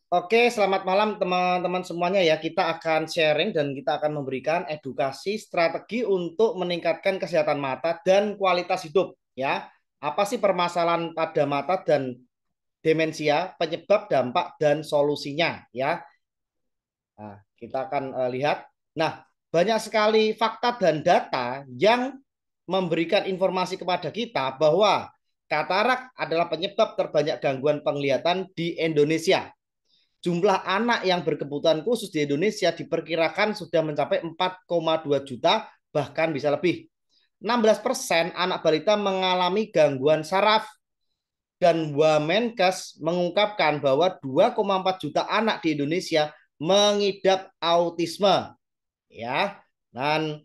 Oke, selamat malam teman-teman semuanya ya. Kita akan sharing dan kita akan memberikan edukasi strategi untuk meningkatkan kesehatan mata dan kualitas hidup ya. Apa sih permasalahan pada mata dan demensia, penyebab, dampak dan solusinya ya. Nah, kita akan lihat. Nah, banyak sekali fakta dan data yang memberikan informasi kepada kita bahwa katarak adalah penyebab terbanyak gangguan penglihatan di Indonesia. Jumlah anak yang berkebutuhan khusus di Indonesia diperkirakan sudah mencapai 4,2 juta, bahkan bisa lebih. 16% anak balita mengalami gangguan saraf, dan Wamenkes mengungkapkan bahwa 2,4 juta anak di Indonesia mengidap autisme. Ya, dan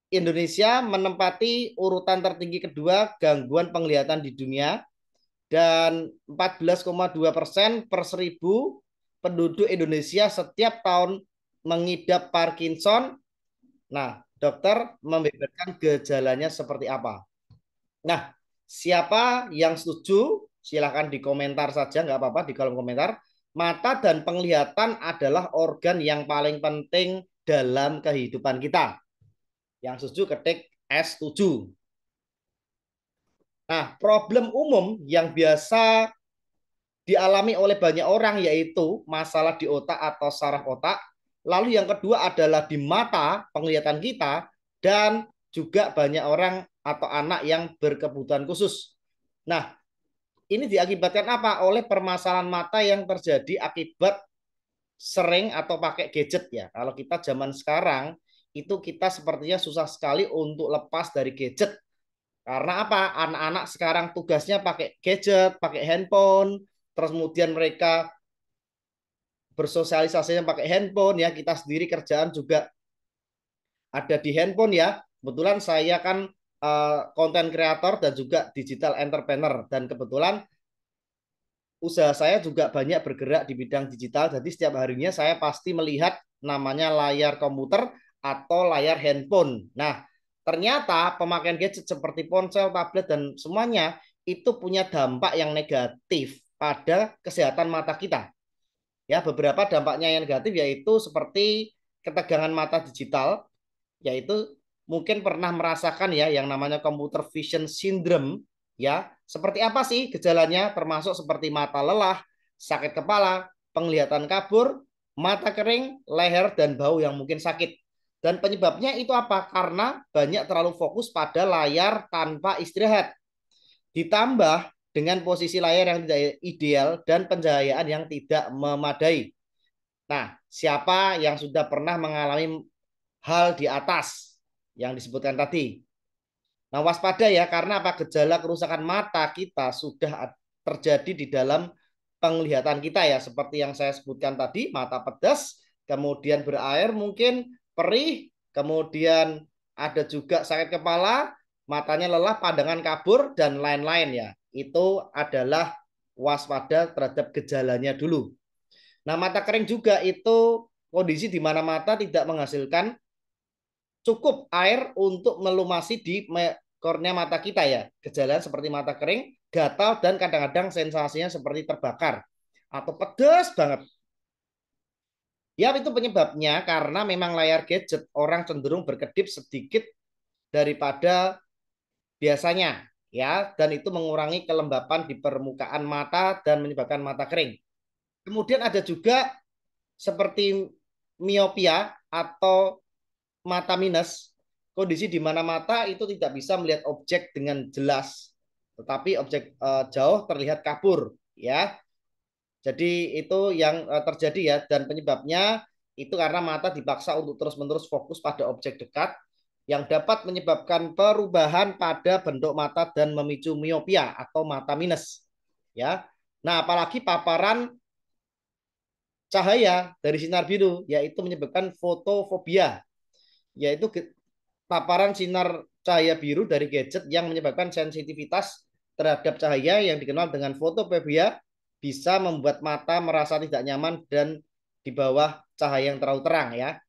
Indonesia menempati urutan tertinggi kedua gangguan penglihatan di dunia dan 14,2% per seribu penduduk Indonesia setiap tahun mengidap Parkinson. Nah, dokter membeberkan gejalanya seperti apa. Nah, siapa yang setuju? Silahkan di komentar saja, nggak apa-apa di kolom komentar. Mata dan penglihatan adalah organ yang paling penting dalam kehidupan kita. Yang setuju ketik S7. Nah, problem umum yang biasa dialami oleh banyak orang yaitu masalah di otak atau saraf otak. Lalu yang kedua adalah di mata penglihatan kita dan juga banyak orang atau anak yang berkebutuhan khusus. Nah, ini diakibatkan apa? Oleh permasalahan mata yang terjadi akibat sering atau pakai gadget ya. Kalau kita zaman sekarang itu kita sepertinya susah sekali untuk lepas dari gadget. Karena apa? Anak-anak sekarang tugasnya pakai gadget, pakai handphone, terus kemudian mereka bersosialisasinya pakai handphone ya. Kita sendiri kerjaan juga ada di handphone ya. Kebetulan saya kan konten kreator dan juga digital entrepreneur dan kebetulan usaha saya juga banyak bergerak di bidang digital. Jadi setiap harinya saya pasti melihat namanya layar komputer atau layar handphone. Nah, ternyata pemakaian gadget seperti ponsel, tablet dan semuanya itu punya dampak yang negatif pada kesehatan mata kita. Ya, beberapa dampaknya yang negatif yaitu seperti ketegangan mata digital, yaitu mungkin pernah merasakan ya yang namanya computer vision syndrome ya. Seperti apa sih gejalanya? Termasuk seperti mata lelah, sakit kepala, penglihatan kabur, mata kering, leher dan bau yang mungkin sakit. Dan penyebabnya itu apa? Karena banyak terlalu fokus pada layar tanpa istirahat. Ditambah dengan posisi layar yang tidak ideal dan pencahayaan yang tidak memadai. Nah, siapa yang sudah pernah mengalami hal di atas yang disebutkan tadi? Nah, waspada ya, karena apa? Gejala kerusakan mata kita sudah terjadi di dalam penglihatan kita ya, seperti yang saya sebutkan tadi, mata pedas, kemudian berair mungkin, perih, kemudian ada juga sakit kepala, matanya lelah, pandangan kabur, dan lain-lain ya. Itu adalah waspada terhadap gejalanya dulu. Nah, mata kering juga itu kondisi di mana mata tidak menghasilkan cukup air untuk melumasi di kornea mata kita ya. Gejala seperti mata kering, gatal, dan kadang-kadang sensasinya seperti terbakar atau pedas banget. Ya, itu penyebabnya karena memang layar gadget orang cenderung berkedip sedikit daripada biasanya ya, dan itu mengurangi kelembapan di permukaan mata dan menyebabkan mata kering. Kemudian ada juga seperti miopia atau mata minus, kondisi di mana mata itu tidak bisa melihat objek dengan jelas, tetapi objek jauh terlihat kabur ya. Jadi itu yang terjadi ya, dan penyebabnya itu karena mata dipaksa untuk terus-menerus fokus pada objek dekat yang dapat menyebabkan perubahan pada bentuk mata dan memicu miopia atau mata minus ya. Nah, apalagi paparan cahaya dari sinar biru yaitu menyebabkan fotofobia, yaitu paparan sinar cahaya biru dari gadget yang menyebabkan sensitivitas terhadap cahaya yang dikenal dengan fotofobia bisa membuat mata merasa tidak nyaman dan di bawah cahaya yang terlalu terang ya.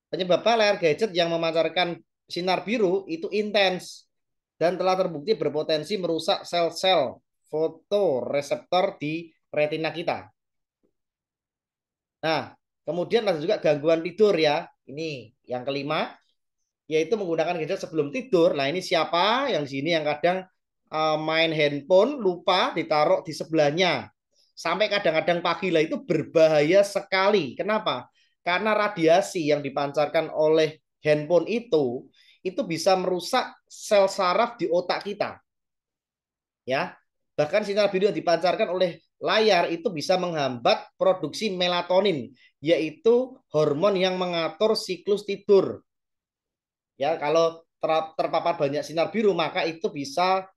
Penyebabnya layar gadget yang memancarkan sinar biru itu intens dan telah terbukti berpotensi merusak sel-sel fotoreseptor di retina kita. Nah, kemudian ada juga gangguan tidur ya. Ini yang kelima, yaitu menggunakan gadget sebelum tidur. Nah, ini siapa yang di sini yang kadang main handphone lupa ditaruh di sebelahnya. Sampai kadang-kadang pagi lah, itu berbahaya sekali. Kenapa? Karena radiasi yang dipancarkan oleh handphone itu bisa merusak sel saraf di otak kita. Ya, bahkan sinar biru yang dipancarkan oleh layar itu bisa menghambat produksi melatonin, yaitu hormon yang mengatur siklus tidur. Ya, kalau terpapar banyak sinar biru, maka itu bisa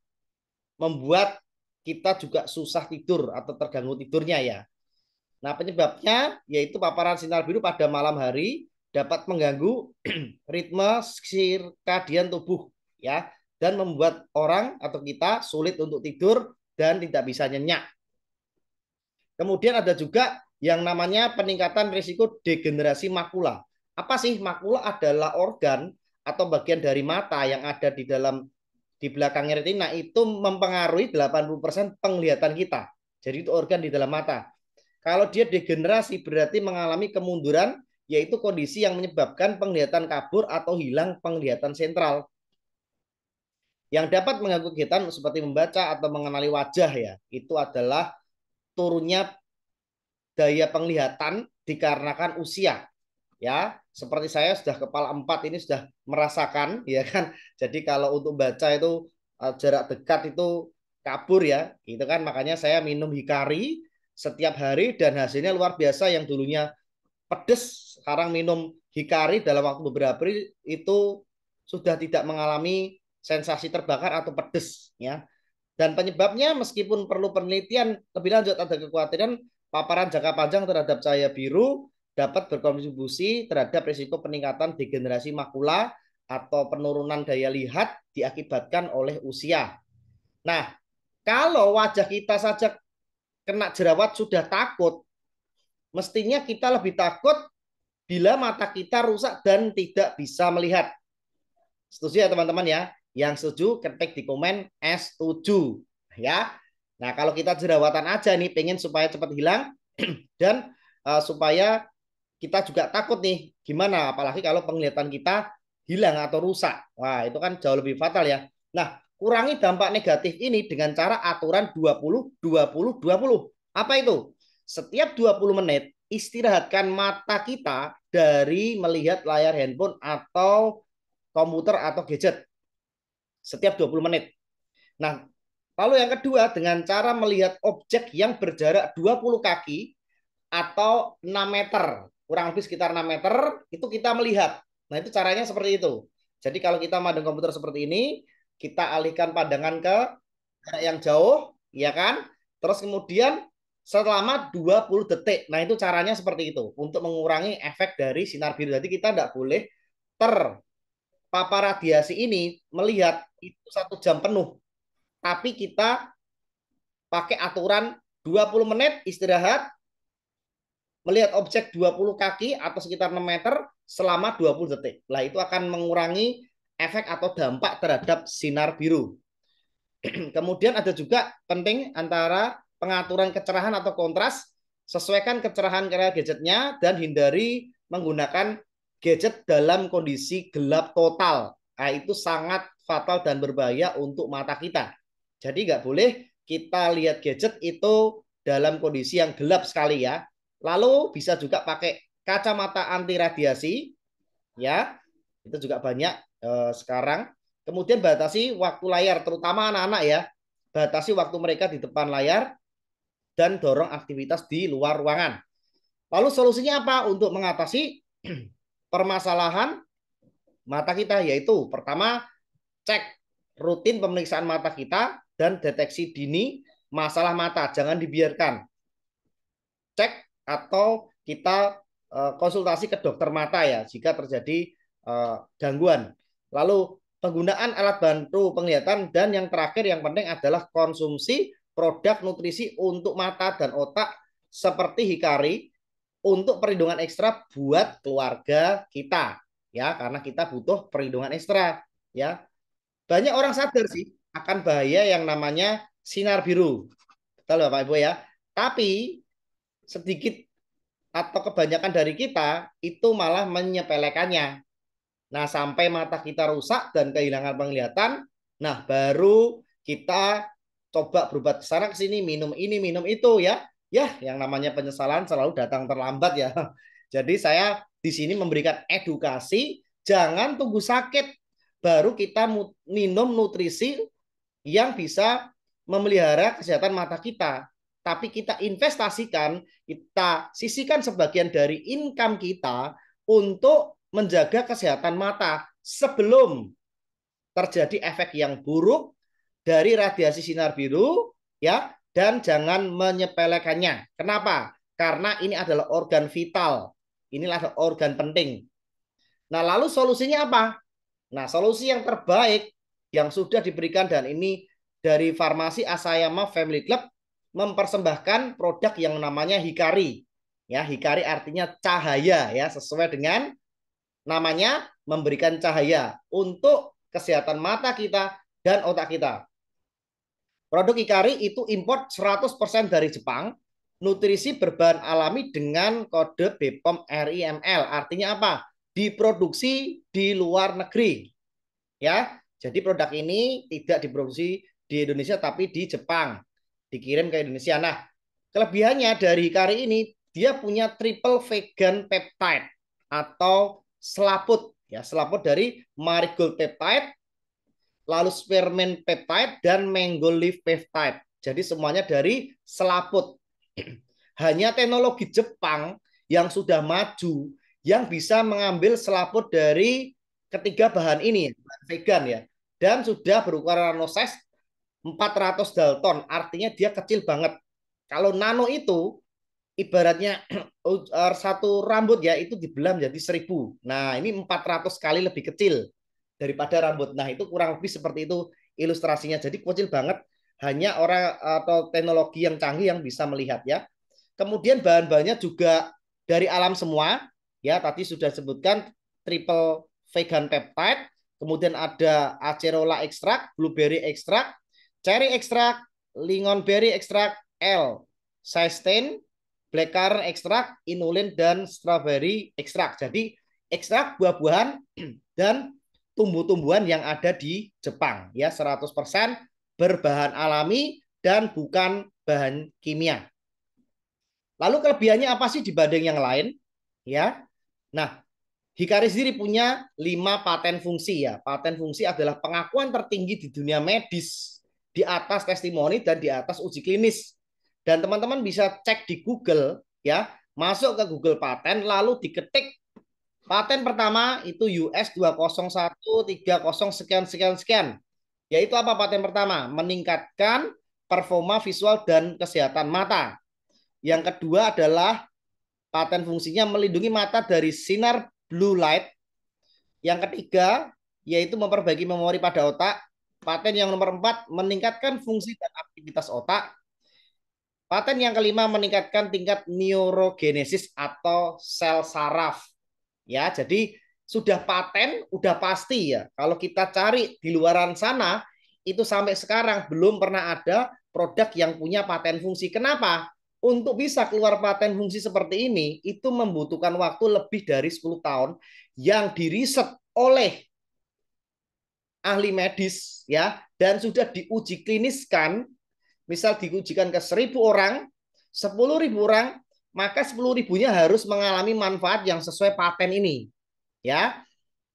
membuat kita juga susah tidur atau terganggu tidurnya ya. Nah, penyebabnya yaitu paparan sinar biru pada malam hari dapat mengganggu ritme sirkadian tubuh ya, dan membuat orang atau kita sulit untuk tidur dan tidak bisa nyenyak. Kemudian ada juga yang namanya peningkatan risiko degenerasi makula. Apa sih makula? Adalah organ atau bagian dari mata yang ada di belakang retina, itu mempengaruhi 80% penglihatan kita. Jadi itu organ di dalam mata. Kalau dia degenerasi berarti mengalami kemunduran, yaitu kondisi yang menyebabkan penglihatan kabur atau hilang penglihatan sentral. Yang dapat mengganggu kegiatan seperti membaca atau mengenali wajah ya, itu adalah turunnya daya penglihatan dikarenakan usia. Ya, seperti saya sudah kepala 4 ini sudah merasakan ya kan. Jadi kalau untuk baca itu jarak dekat itu kabur ya, gitu kan. Makanya saya minum Hikari setiap hari dan hasilnya luar biasa. Yang dulunya pedes, sekarang minum Hikari dalam waktu beberapa hari itu sudah tidak mengalami sensasi terbakar atau pedes ya. Dan penyebabnya meskipun perlu penelitian lebih lanjut, ada kekhawatiran paparan jangka panjang terhadap cahaya biru dapat berkontribusi terhadap risiko peningkatan degenerasi makula atau penurunan daya lihat diakibatkan oleh usia. Nah, kalau wajah kita saja kena jerawat sudah takut, mestinya kita lebih takut bila mata kita rusak dan tidak bisa melihat. Setuju ya teman-teman ya? Yang setuju ketik di komen setuju ya. Nah, kalau kita jerawatan aja nih pengen supaya cepat hilang dan supaya kita juga takut nih gimana apalagi kalau penglihatan kita hilang atau rusak. Wah, itu kan jauh lebih fatal ya. Nah, kurangi dampak negatif ini dengan cara aturan 20 20 20. Apa itu? Setiap 20 menit istirahatkan mata kita dari melihat layar handphone atau komputer atau gadget setiap 20 menit. Nah, lalu yang kedua dengan cara melihat objek yang berjarak 20 kaki atau 6 meter, kurang lebih sekitar 6 meter, itu kita melihat. Nah, itu caranya seperti itu. Jadi kalau kita memandang komputer seperti ini, kita alihkan pandangan ke yang jauh, ya kan? Terus kemudian selama 20 detik. Nah, itu caranya seperti itu untuk mengurangi efek dari sinar biru. Jadi kita tidak boleh terpapar radiasi ini melihat itu 1 jam penuh. Tapi kita pakai aturan 20 menit istirahat, melihat objek 20 kaki atau sekitar 6 meter selama 20 detik. Nah, itu akan mengurangi efek atau dampak terhadap sinar biru. Kemudian ada juga penting antara pengaturan kecerahan atau kontras, sesuaikan kecerahan gadgetnya dan hindari menggunakan gadget dalam kondisi gelap total. Nah, itu sangat fatal dan berbahaya untuk mata kita. Jadi nggak boleh kita lihat gadget itu dalam kondisi yang gelap sekali ya. Lalu bisa juga pakai kacamata anti radiasi ya. Itu juga banyak sekarang. Kemudian batasi waktu layar, terutama anak-anak ya. Batasi waktu mereka di depan layar dan dorong aktivitas di luar ruangan. Lalu solusinya apa untuk mengatasi permasalahan mata kita? Yaitu pertama, cek rutin pemeriksaan mata kita dan deteksi dini masalah mata. Jangan dibiarkan. Cek atau kita konsultasi ke dokter mata ya jika terjadi gangguan. Lalu penggunaan alat bantu penglihatan dan yang terakhir yang penting adalah konsumsi produk nutrisi untuk mata dan otak seperti Hikari untuk perlindungan ekstra buat keluarga kita ya, karena kita butuh perlindungan ekstra ya. Banyak orang sadar sih akan bahaya yang namanya sinar biru. Betul Bapak Ibu ya. Tapi sedikit atau kebanyakan dari kita itu malah menyepelekannya. Nah, sampai mata kita rusak dan kehilangan penglihatan, nah baru kita coba berobat ke sana ke sini, minum ini, minum itu ya. Ya, yang namanya penyesalan selalu datang terlambat ya. Jadi saya di sini memberikan edukasi, jangan tunggu sakit baru kita minum nutrisi yang bisa memelihara kesehatan mata kita. Tapi kita investasikan, kita sisihkan sebagian dari income kita untuk menjaga kesehatan mata sebelum terjadi efek yang buruk dari radiasi sinar biru ya, dan jangan menyepelekannya. Kenapa? Karena ini adalah organ vital. Inilah organ penting. Nah, lalu solusinya apa? Nah, solusi yang terbaik yang sudah diberikan dan ini dari Farmasi Asayama Family Club mempersembahkan produk yang namanya Hikari. Ya, Hikari artinya cahaya ya, sesuai dengan namanya memberikan cahaya untuk kesehatan mata kita dan otak kita. Produk Hikari itu import 100% dari Jepang, nutrisi berbahan alami dengan kode BPOM RIML. Artinya apa? Diproduksi di luar negeri. Ya, jadi produk ini tidak diproduksi di Indonesia tapi di Jepang. Dikirim ke Indonesia. Nah, kelebihannya dari Hikari ini dia punya triple vegan peptide atau selaput ya, selaput dari marigold peptide, lalu spearmint peptide dan mango leaf peptide. Jadi semuanya dari selaput. Hanya teknologi Jepang yang sudah maju yang bisa mengambil selaput dari ketiga bahan ini, bahan vegan ya. Dan sudah berukuran nanosize 400 Dalton, artinya dia kecil banget. Kalau nano itu ibaratnya satu rambut ya itu dibelah menjadi 1000. Nah, ini 400 kali lebih kecil daripada rambut. Nah, itu kurang lebih seperti itu ilustrasinya. Jadi kecil banget, hanya orang atau teknologi yang canggih yang bisa melihat ya. Kemudian bahan-bahannya juga dari alam semua. Ya, tadi sudah sebutkan triple vegan peptide, kemudian ada acerola ekstrak, blueberry ekstrak, cherry ekstrak, lingonberry ekstrak, L, cysteine, blackcurrant ekstrak, inulin dan strawberry ekstrak. Jadi ekstrak buah-buahan dan tumbuh-tumbuhan yang ada di Jepang ya, 100% berbahan alami dan bukan bahan kimia. Lalu kelebihannya apa sih dibanding yang lain? Ya. Nah, Hikari sendiri punya 5 paten fungsi ya. Paten fungsi adalah pengakuan tertinggi di dunia medis di atas testimoni dan di atas uji klinis. Dan teman-teman bisa cek di Google ya, masuk ke Google Paten lalu diketik paten pertama itu US 20130 sekian sekian sekian. Yaitu apa paten pertama? Meningkatkan performa visual dan kesehatan mata. Yang kedua adalah paten fungsinya melindungi mata dari sinar blue light. Yang ketiga yaitu memperbaiki memori pada otak. Paten yang nomor 4 meningkatkan fungsi dan aktivitas otak. Paten yang kelima meningkatkan tingkat neurogenesis atau sel saraf. Ya, jadi sudah paten, udah pasti ya. Kalau kita cari di luaran sana, itu sampai sekarang belum pernah ada produk yang punya paten fungsi. Kenapa? Untuk bisa keluar paten fungsi seperti ini, itu membutuhkan waktu lebih dari 10 tahun yang diriset oleh ahli medis ya, dan sudah diuji kliniskan. Misal diujikan ke 1000 orang, 10.000 orang, maka 10.000-nya harus mengalami manfaat yang sesuai paten ini. Ya,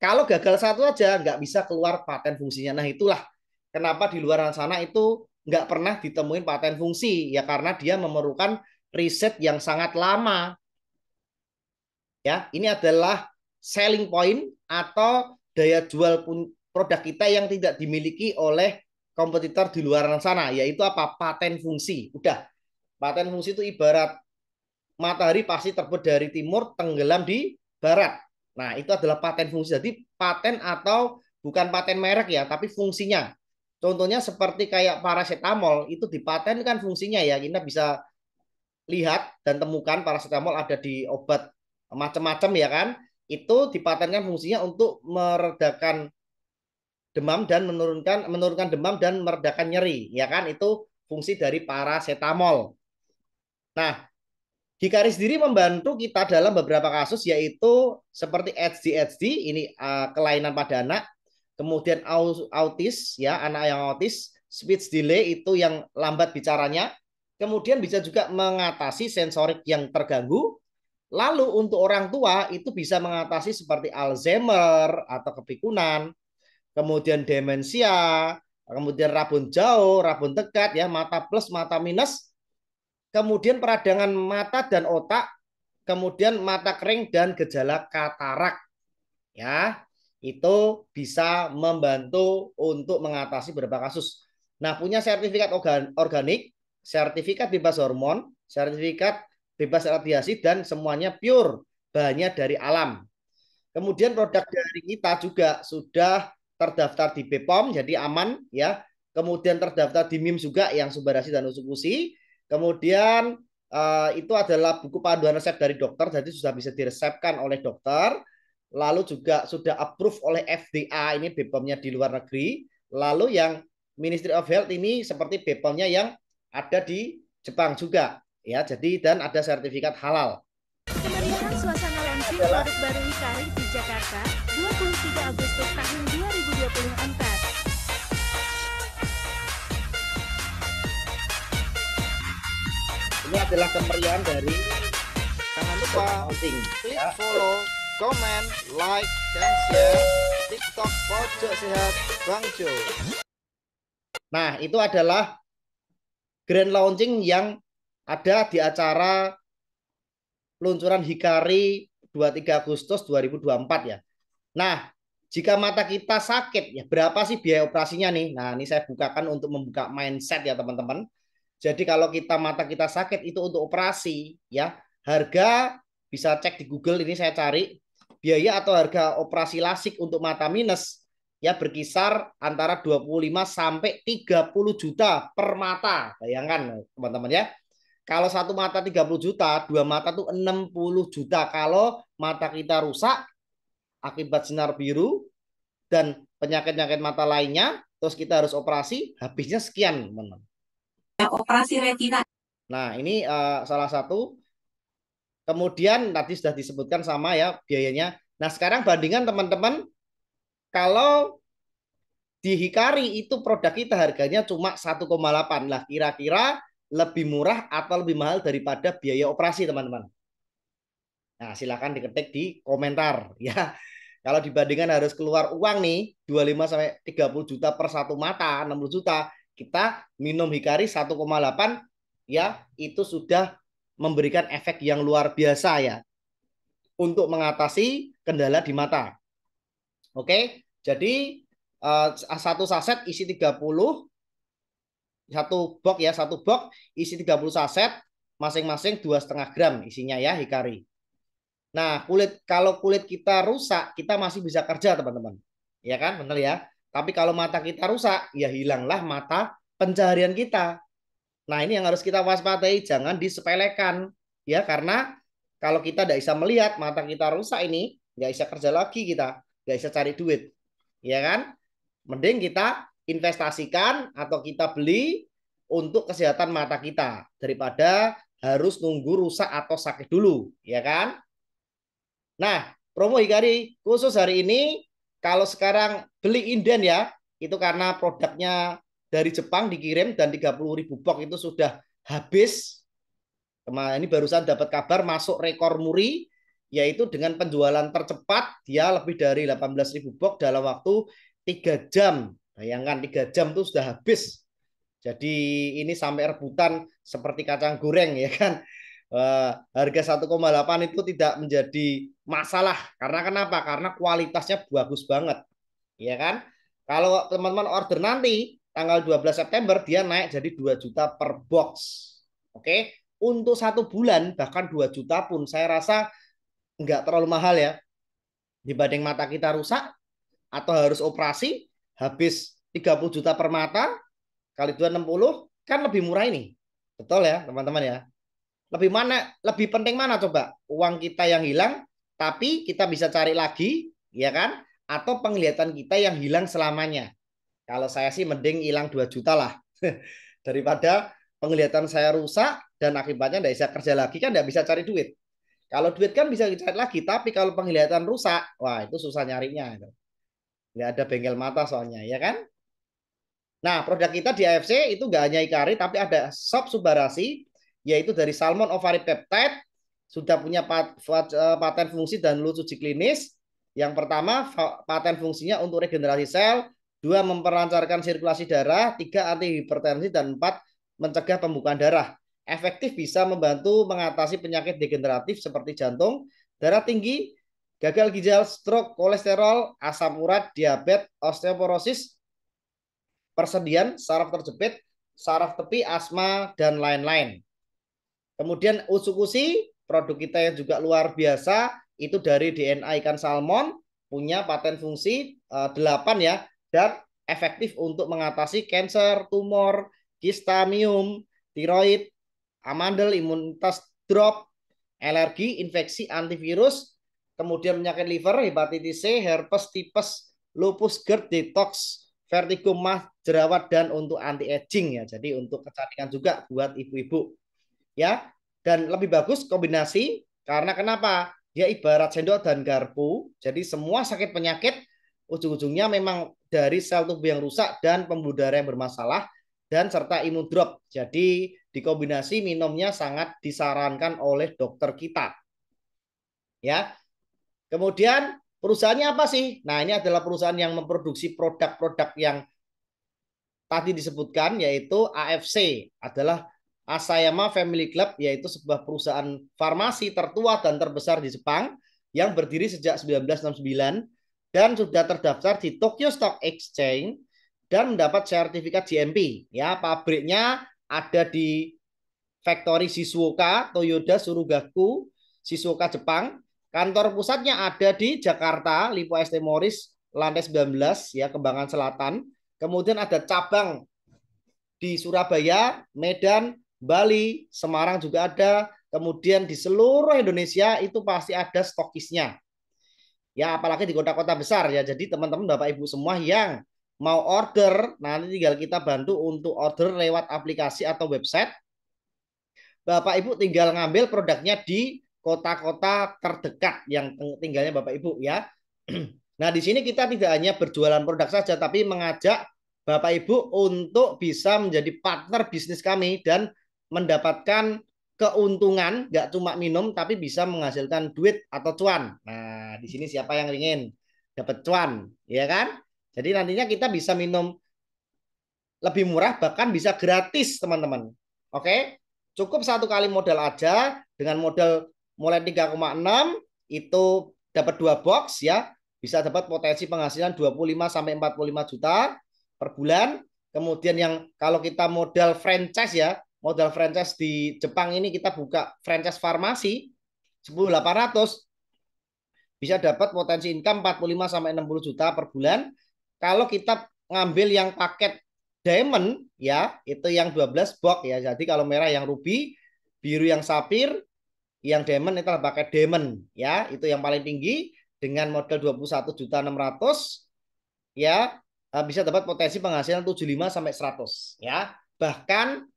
kalau gagal satu aja nggak bisa keluar paten fungsinya. Nah, itulah kenapa di luar sana itu nggak pernah ditemuin paten fungsi ya, karena dia memerlukan riset yang sangat lama. Ya, ini adalah selling point atau daya jual produk kita yang tidak dimiliki oleh kompetitor di luar sana, yaitu apa? Paten fungsi. Udah, paten fungsi itu ibarat matahari pasti terbit dari timur, tenggelam di barat. Nah, itu adalah paten fungsi. Jadi paten atau bukan paten merek ya, tapi fungsinya. Contohnya seperti kayak paracetamol, itu dipatenkan fungsinya ya. Kita bisa lihat dan temukan paracetamol ada di obat macam-macam ya kan. Itu dipatenkan fungsinya untuk meredakan demam dan menurunkan demam dan meredakan nyeri ya kan. Itu fungsi dari paracetamol. Nah, Hikari sendiri membantu kita dalam beberapa kasus yaitu seperti ADHD, ini kelainan pada anak, kemudian autis ya, anak yang autis, speech delay itu yang lambat bicaranya, kemudian bisa juga mengatasi sensorik yang terganggu. Lalu untuk orang tua itu bisa mengatasi seperti Alzheimer atau kepikunan, kemudian demensia, kemudian rabun jauh, rabun dekat ya, mata plus, mata minus, kemudian peradangan mata dan otak, kemudian mata kering dan gejala katarak ya. Itu bisa membantu untuk mengatasi beberapa kasus. Nah, punya sertifikat organik, sertifikat bebas hormon, sertifikat bebas radiasi dan semuanya pure, bahannya dari alam. Kemudian produk dari kita juga sudah terdaftar di BPOM, jadi aman ya. Kemudian terdaftar di MIM juga yang Subbarasi dan Usukusi. Kemudian itu adalah buku panduan resep dari dokter, jadi sudah bisa diresepkan oleh dokter. Lalu juga sudah approve oleh FDA, ini BPOM-nya di luar negeri. Lalu yang Ministry of Health ini seperti BPOM-nya yang ada di Jepang juga ya. Jadi dan ada sertifikat halal. Kemeriahan suasana launching produk baru Hikari di Jakarta, 23 Agustus tahun 2024. Ini adalah kemeriahan dari Jangan lupa launching klik ya. follow, comment, like, dan share TikTok Pojok Sehat Bang Jo. Nah, itu adalah grand launching yang ada di acara peluncuran Hikari 23 Agustus 2024 ya. Nah, jika mata kita sakit ya, berapa sih biaya operasinya nih? Nah, ini saya bukakan untuk membuka mindset ya teman-teman. Jadi kalau kita mata kita sakit itu untuk operasi ya, harga bisa cek di Google, ini saya cari biaya atau harga operasi lasik untuk mata minus ya berkisar antara 25 sampai 30 juta per mata. Bayangkan teman-teman ya. Kalau satu mata 30 juta, dua mata tuh 60 juta. Kalau mata kita rusak akibat sinar biru dan penyakit-penyakit mata lainnya, terus kita harus operasi, habisnya sekian, teman-teman. Operasi retina. Nah, ini salah satu. Kemudian tadi sudah disebutkan sama ya biayanya. Nah, sekarang bandingkan teman-teman, kalau di Hikari itu produk kita harganya cuma 1,8 lah. Kira-kira lebih murah atau lebih mahal daripada biaya operasi, teman-teman? Nah, silakan diketik di komentar ya. Kalau dibandingkan harus keluar uang nih 25 sampai 30 juta per satu mata, 60 juta, kita minum Hikari 1,8 ya, itu sudah memberikan efek yang luar biasa ya untuk mengatasi kendala di mata. Oke, jadi satu saset isi 30, satu box ya, satu box isi 30 saset, masing-masing 2,5 gram isinya ya Hikari. Nah, kalau kulit kita rusak, kita masih bisa kerja, teman-teman. Ya kan? Benar ya? Tapi kalau mata kita rusak, ya hilanglah mata pencaharian kita. Nah, ini yang harus kita waspadai, jangan disepelekan. Ya, karena kalau kita tidak bisa melihat, mata kita rusak ini, nggak bisa kerja lagi kita, nggak bisa cari duit. Ya kan? Mending kita investasikan atau kita beli untuk kesehatan mata kita daripada harus nunggu rusak atau sakit dulu, ya kan? Nah, promo Hikari khusus hari ini, kalau sekarang beli inden ya, itu karena produknya dari Jepang dikirim dan 30.000 box itu sudah habis. Kemarin ini barusan dapat kabar masuk rekor muri, yaitu dengan penjualan tercepat, dia lebih dari 18.000 box dalam waktu 3 jam. Bayangkan 3 jam itu sudah habis. Jadi ini sampai rebutan seperti kacang goreng ya kan. Harga 1,8 itu tidak menjadi masalah. Karena kenapa? Karena kualitasnya bagus banget. Ya kan? Kalau teman-teman order nanti tanggal 12 September dia naik jadi 2 juta per box. Oke? Untuk 1 bulan bahkan 2 juta pun saya rasa nggak terlalu mahal ya. Dibanding mata kita rusak atau harus operasi habis 30 juta per mata kali 260 kan lebih murah ini. Betul ya, teman-teman ya. Lebih penting mana coba? Uang kita yang hilang tapi kita bisa cari lagi, ya kan? Atau penglihatan kita yang hilang selamanya. Kalau saya sih mending hilang 2 juta lah daripada penglihatan saya rusak dan akibatnya tidak bisa kerja lagi, kan tidak bisa cari duit. Kalau duit kan bisa dicari lagi, tapi kalau penglihatan rusak, wah itu susah nyarinya. Nggak ada bengkel mata soalnya, ya kan? Nah, produk kita di AFC itu nggak hanya Ikari, tapi ada Sob Subarasi, yaitu dari Salmon Ovari Peptide, sudah punya paten fungsi dan uji klinis. Yang pertama, paten fungsinya untuk regenerasi sel, 2 memperlancarkan sirkulasi darah, 3 anti hipertensi, dan 4 mencegah pembukaan darah. Efektif bisa membantu mengatasi penyakit degeneratif seperti jantung, darah tinggi, gagal ginjal, stroke, kolesterol, asam urat, diabetes, osteoporosis, persendian, saraf terjepit, saraf tepi, asma, dan lain-lain. Kemudian usukusi, produk kita yang juga luar biasa, itu dari DNA ikan salmon, punya paten fungsi 8 ya, dan efektif untuk mengatasi kanker, tumor, kista, miom, tiroid, amandel, imunitas drop, alergi, infeksi, antivirus, kemudian penyakit liver, hepatitis C, herpes, tipes, lupus, GERD, detox, vertigo, mah, jerawat, dan untuk anti aging ya. Jadi untuk kecantikan juga buat ibu-ibu ya. Dan lebih bagus kombinasi karena kenapa? Dia ibarat sendok dan garpu. Jadi semua sakit penyakit ujung-ujungnya memang dari sel tubuh yang rusak dan pembuluh darah yang bermasalah dan serta imun drop. Jadi dikombinasi minumnya sangat disarankan oleh dokter kita. Ya. Kemudian perusahaannya apa sih? Nah, ini adalah perusahaan yang memproduksi produk-produk yang tadi disebutkan, yaitu AFC adalah Asayama Family Club, yaitu sebuah perusahaan farmasi tertua dan terbesar di Jepang yang berdiri sejak 1969 dan sudah terdaftar di Tokyo Stock Exchange dan mendapat sertifikat GMP. Ya, pabriknya ada di Factory Shizuoka, Toyoda Surugaku, Shizuoka, Jepang. Kantor pusatnya ada di Jakarta, Lipo ST Morris, lantai 19, ya, Kembangan Selatan. Kemudian ada cabang di Surabaya, Medan, Bali, Semarang juga ada. Kemudian di seluruh Indonesia itu pasti ada stokisnya. Ya, apalagi di kota-kota besar ya. Jadi teman-teman Bapak Ibu semua yang mau order, nanti tinggal kita bantu untuk order lewat aplikasi atau website. Bapak Ibu tinggal ngambil produknya di kota-kota terdekat yang tinggalnya Bapak Ibu ya. Nah, di sini kita tidak hanya berjualan produk saja, tapi mengajak Bapak Ibu untuk bisa menjadi partner bisnis kami dan mendapatkan keuntungan, nggak cuma minum, tapi bisa menghasilkan duit atau cuan. Nah, di sini siapa yang ingin dapat cuan, ya kan? Jadi nantinya kita bisa minum lebih murah, bahkan bisa gratis, teman-teman. Oke? Cukup 1 kali modal aja, dengan modal mulai 3,6 itu dapat 2 box ya. Bisa dapat potensi penghasilan 25 sampai 45 juta per bulan. Kemudian yang kalau kita modal franchise ya, modal franchise di Jepang ini kita buka franchise farmasi 10.800 bisa dapat potensi income 45 sampai 60 juta per bulan. Kalau kita ngambil yang paket diamond ya, itu yang 12 box ya. Jadi kalau merah yang ruby, biru yang sapphire, yang diamond itu pakai diamond ya, itu yang paling tinggi dengan modal 21.600 ya, bisa dapat potensi penghasilan 75 sampai 100 ya. Bahkan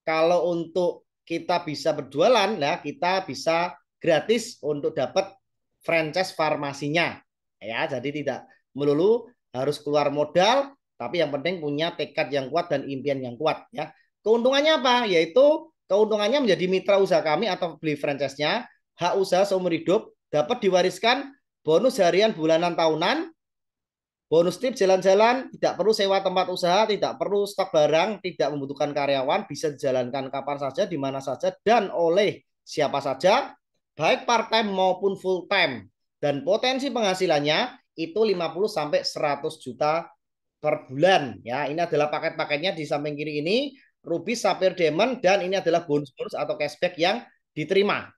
kalau untuk kita bisa berjualan ya, kita bisa gratis untuk dapat franchise farmasinya ya. Jadi tidak melulu harus keluar modal, tapi yang penting punya tekad yang kuat dan impian yang kuat ya. Keuntungannya apa? Yaitu keuntungannya menjadi mitra usaha kami atau beli franchise-nya, hak usaha seumur hidup, dapat diwariskan bonus harian, bulanan, tahunan, bonus tips jalan-jalan, tidak perlu sewa tempat usaha, tidak perlu stok barang, tidak membutuhkan karyawan, bisa dijalankan kapan saja, di mana saja, dan oleh siapa saja, baik part-time maupun full-time. Dan potensi penghasilannya itu 50 sampai 100 juta per bulan. Ya, ini adalah paket-paketnya di samping kiri ini, Ruby, Sapphire, Diamond, dan ini adalah bonus-bonus atau cashback yang diterima.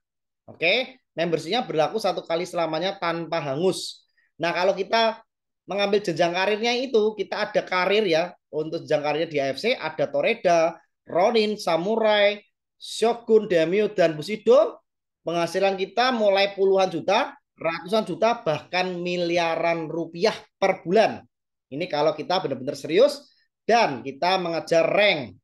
Oke, membershipnya berlaku 1 kali selamanya tanpa hangus. Nah, kalau kita mengambil jenjang karirnya itu, kita ada karir ya, untuk jenjang karirnya di AFC, ada Toreda, Ronin, Samurai, Shogun, Daimyo, dan Bushido. Penghasilan kita mulai puluhan juta, ratusan juta, bahkan miliaran rupiah per bulan. Ini kalau kita benar-benar serius dan kita mengejar rank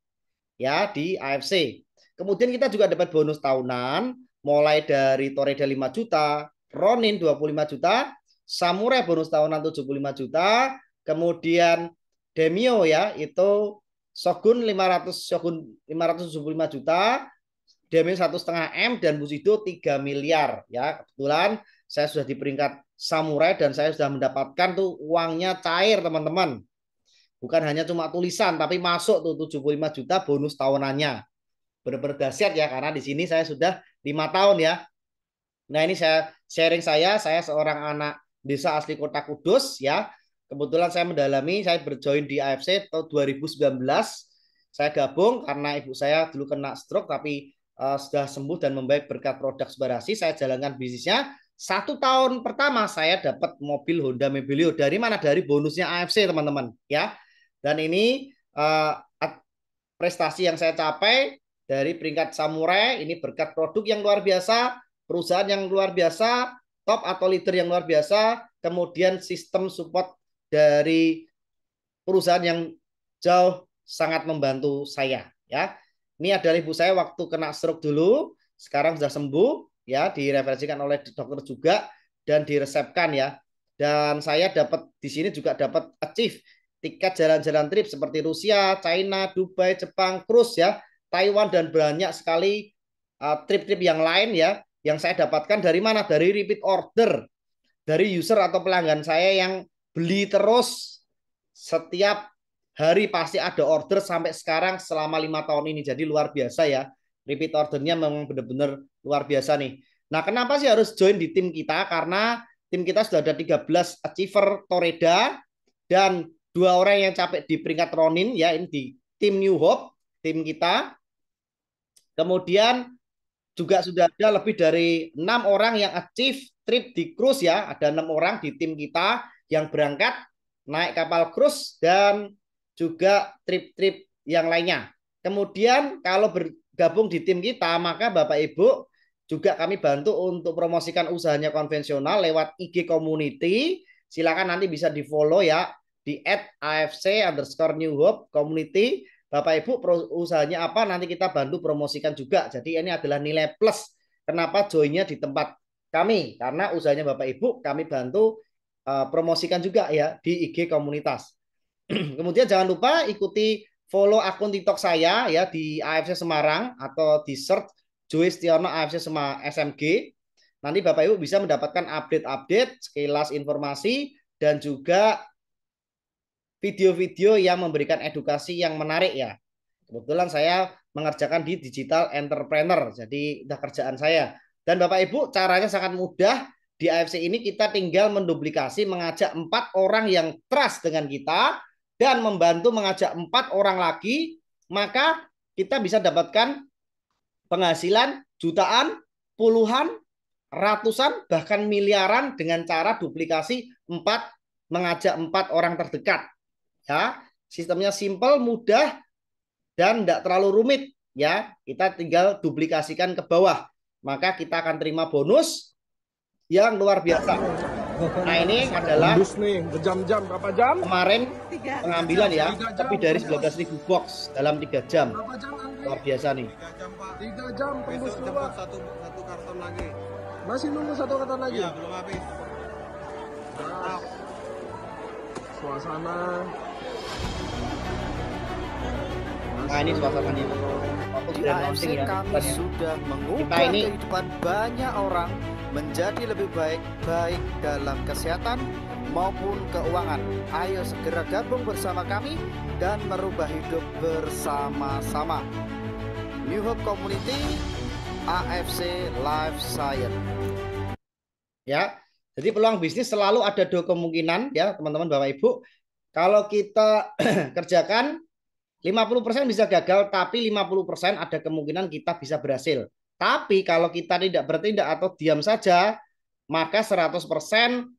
ya di AFC. Kemudian kita juga dapat bonus tahunan mulai dari Toreda 5 juta, Ronin 25 juta, Samurai bonus tahunan 75 juta, kemudian Demio ya itu Shogun 575 juta, Demio 1,5 M dan Bushido 3 miliar ya. Kebetulan saya sudah di peringkat Samurai dan saya sudah mendapatkan tuh uangnya cair teman-teman. Bukan hanya cuma tulisan tapi masuk tuh 75 juta bonus tahunannya. Benar-benar dahsyat ya karena di sini saya sudah 5 tahun ya. Nah ini saya sharing saya seorang anak desa asli Kota Kudus ya. Kebetulan saya mendalami, saya berjoin di AFC tahun 2019. Saya gabung karena ibu saya dulu kena stroke tapi sudah sembuh dan membaik berkat produk Subarasi. Saya jalankan bisnisnya. 1 tahun pertama saya dapat mobil Honda Mebilio. Dari mana? Dari bonusnya AFC teman-teman ya. Dan ini prestasi yang saya capai dari peringkat Samurai ini berkat produk yang luar biasa, perusahaan yang luar biasa, top atau leader yang luar biasa, kemudian sistem support dari perusahaan yang jauh sangat membantu saya ya. Ini adalah ibu saya waktu kena stroke dulu, sekarang sudah sembuh ya, direferensikan oleh dokter juga dan diresepkan ya. Dan saya dapat di sini juga dapat achieve tiket jalan-jalan trip seperti Rusia, China, Dubai, Jepang, cruise ya, Taiwan dan banyak sekali trip-trip yang lain ya, yang saya dapatkan dari mana? Dari repeat order, dari user atau pelanggan saya yang beli terus setiap hari pasti ada order sampai sekarang selama 5 tahun ini. Jadi luar biasa ya, repeat ordernya memang benar-benar luar biasa nih. Nah kenapa sih harus join di tim kita? Karena tim kita sudah ada 13 achiever Toreda dan 2 orang yang capek di peringkat Ronin ya, ini di tim New Hope, tim kita. Kemudian juga sudah ada lebih dari 6 orang yang achieve trip di cruise ya, ada 6 orang di tim kita yang berangkat naik kapal cruise dan juga trip-trip yang lainnya. Kemudian kalau bergabung di tim kita, maka Bapak Ibu juga kami bantu untuk promosikan usahanya konvensional lewat IG community. Silakan nanti bisa di-follow ya di @afc_New_Hope community. Bapak Ibu usahanya apa nanti kita bantu promosikan juga. Jadi ini adalah nilai plus kenapa joinnya di tempat kami, karena usahanya Bapak Ibu kami bantu promosikan juga ya di IG komunitas. Kemudian jangan lupa ikuti follow akun TikTok saya ya di AFC Semarang atau di search Joy Setiono AFC SMG. Nanti Bapak Ibu bisa mendapatkan update-update, sekilas informasi dan juga video-video yang memberikan edukasi yang menarik ya. Kebetulan saya mengerjakan di digital entrepreneur, jadi udah kerjaan saya. Dan Bapak Ibu caranya sangat mudah. Di AFC ini kita tinggal menduplikasi, mengajak 4 orang yang trust dengan kita dan membantu mengajak 4 orang lagi, maka kita bisa dapatkan penghasilan jutaan, puluhan, ratusan, bahkan miliaran dengan cara duplikasi 4, mengajak 4 orang terdekat. Ya, sistemnya simple, mudah dan tidak terlalu rumit ya. Kita tinggal duplikasikan ke bawah, maka kita akan terima bonus yang luar biasa. Nah ini adalah jam-jam berapa jam? Kemarin pengambilan ya, lebih dari 19.000 box dalam 3 jam. Luar biasa nih. 3 jam tembus keluar. Satu karton lagi. Masih nunggu 1 karton lagi? Iya, belum habis. Suasana. Nah ini suasananya. Di AFC ya, kami sudah mengubah kehidupan banyak orang menjadi lebih baik dalam kesehatan maupun keuangan. Ayo segera gabung bersama kami dan merubah hidup bersama-sama. New Hope Community AFC Life Science. Ya, jadi peluang bisnis selalu ada 2 kemungkinan ya teman-teman Bapak Ibu. Kalau kita kerjakan 50% bisa gagal, tapi 50% ada kemungkinan kita bisa berhasil. Tapi kalau kita tidak bertindak atau diam saja, maka 100%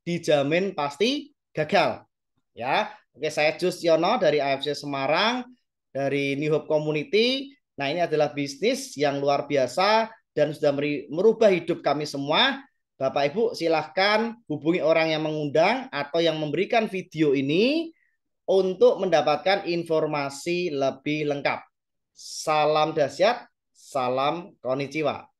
dijamin pasti gagal. Ya, oke, saya Justiono dari AFC Semarang, dari New Hope Community. Nah, ini adalah bisnis yang luar biasa dan sudah merubah hidup kami semua. Bapak Ibu silahkan hubungi orang yang mengundang atau yang memberikan video ini untuk mendapatkan informasi lebih lengkap. Salam dahsyat, salam konnichiwa.